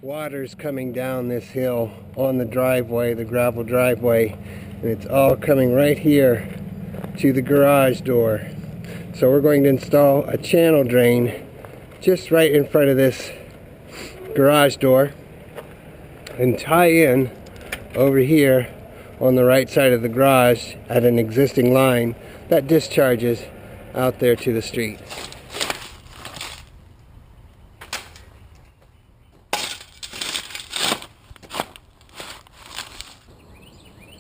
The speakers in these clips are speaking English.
Water's coming down this hill on the driveway, the gravel driveway, and it's all coming right here to the garage door. So we're going to install a channel drain just right in front of this garage door and tie in over here on the right side of the garage at an existing line that discharges out there to the street.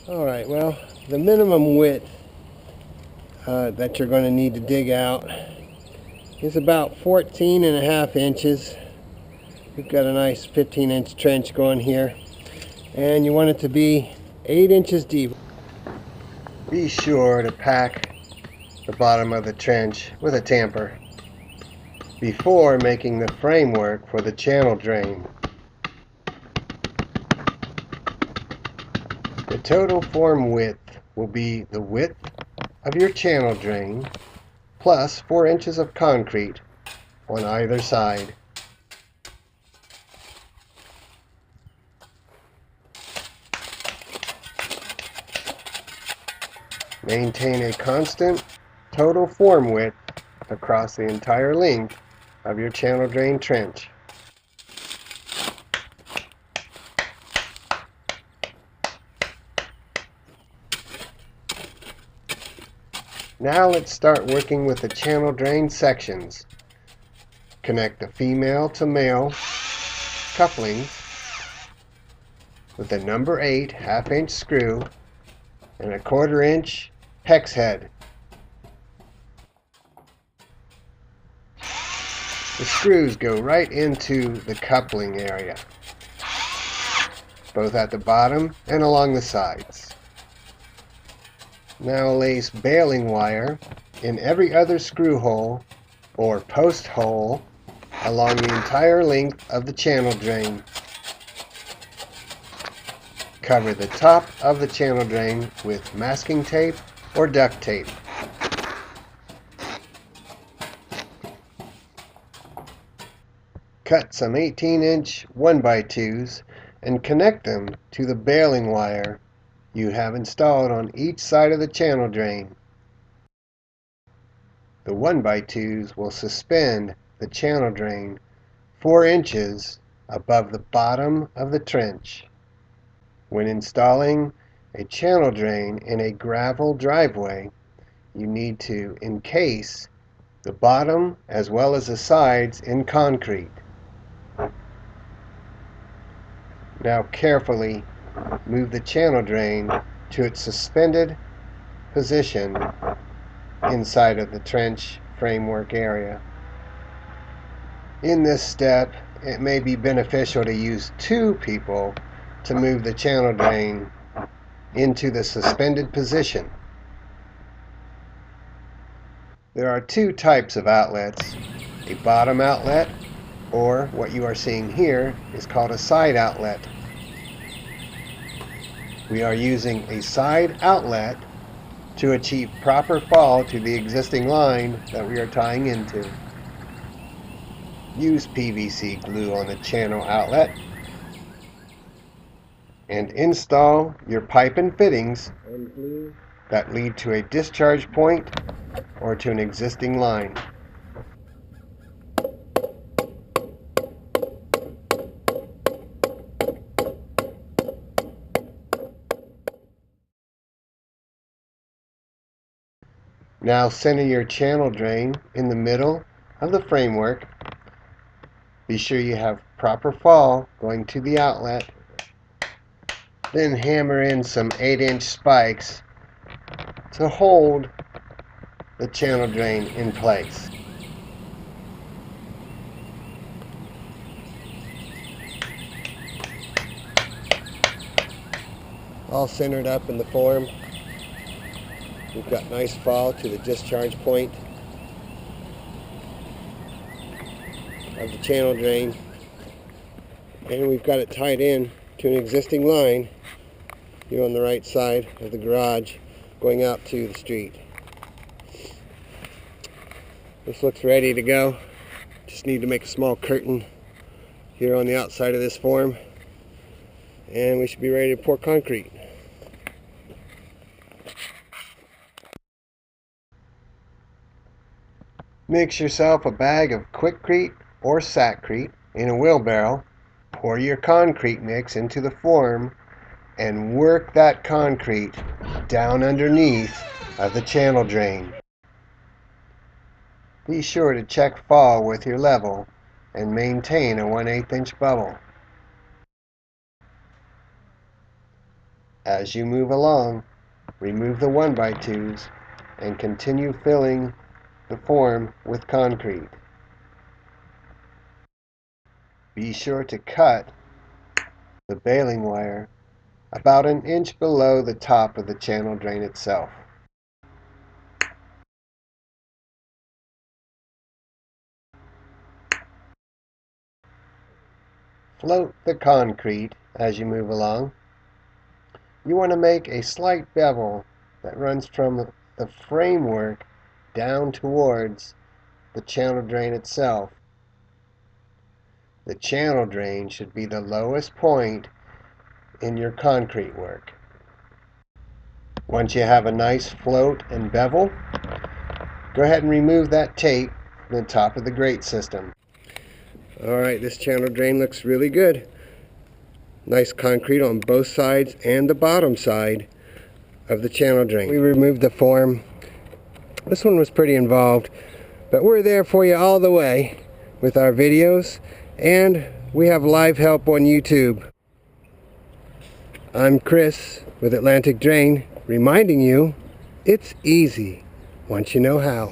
Alright, well, the minimum width that you're going to need to dig out is about 14.5 inches. We've got a nice 15-inch trench going here, and you want it to be 8 inches deep. Be sure to pack the bottom of the trench with a tamper before making the framework for the channel drain. The total form width will be the width of your channel drain plus 4 inches of concrete on either side. Maintain a constant total form width across the entire length of your channel drain trench. Now let's start working with the channel drain sections. Connect the female to male couplings with a number 8 half-inch screw and a 1/4 inch hex head. The screws go right into the coupling area, both at the bottom and along the sides. Now lace baling wire in every other screw hole or post hole along the entire length of the channel drain. Cover the top of the channel drain with masking tape or duct tape. Cut some 18-inch 1x2s and connect them to the baling wire you have installed on each side of the channel drain. The 1x2s will suspend the channel drain 4 inches above the bottom of the trench. When installing a channel drain in a gravel driveway, you need to encase the bottom as well as the sides in concrete. Now carefully move the channel drain to its suspended position inside of the trench framework area. In this step, it may be beneficial to use 2 people to move the channel drain into the suspended position. There are 2 types of outlets: a bottom outlet, or what you are seeing here is called a side outlet. We are using a side outlet to achieve proper fall to the existing line that we are tying into. Use PVC glue on the channel outlet and install your pipe and fittings that lead to a discharge point or to an existing line. Now center your channel drain in the middle of the framework. Be sure you have proper fall going to the outlet. Then hammer in some 8-inch spikes to hold the channel drain in place. All centered up in the form. We've got nice fall to the discharge point of the channel drain, and we've got it tied in to an existing line here on the right side of the garage going out to the street. This looks ready to go. Just need to make a small curtain here on the outside of this form, and we should be ready to pour concrete. Mix yourself a bag of Quikrete or Sackcrete in a wheelbarrow, pour your concrete mix into the form, and work that concrete down underneath of the channel drain. Be sure to check fall with your level and maintain a 1/8 inch bubble. As you move along, remove the 1x2s and continue filling the form with concrete. Be sure to cut the baling wire about an inch below the top of the channel drain itself. Float the concrete as you move along. You want to make a slight bevel that runs from the framework down towards the channel drain itself. The channel drain should be the lowest point in your concrete work. Once you have a nice float and bevel, go ahead and remove that tape from the top of the grate system. Alright, this channel drain looks really good. Nice concrete on both sides and the bottom side of the channel drain. We removed the form. This one was pretty involved, but we're there for you all the way with our videos, and we have live help on YouTube. I'm Chris with Atlantic Drain, reminding you it's easy once you know how.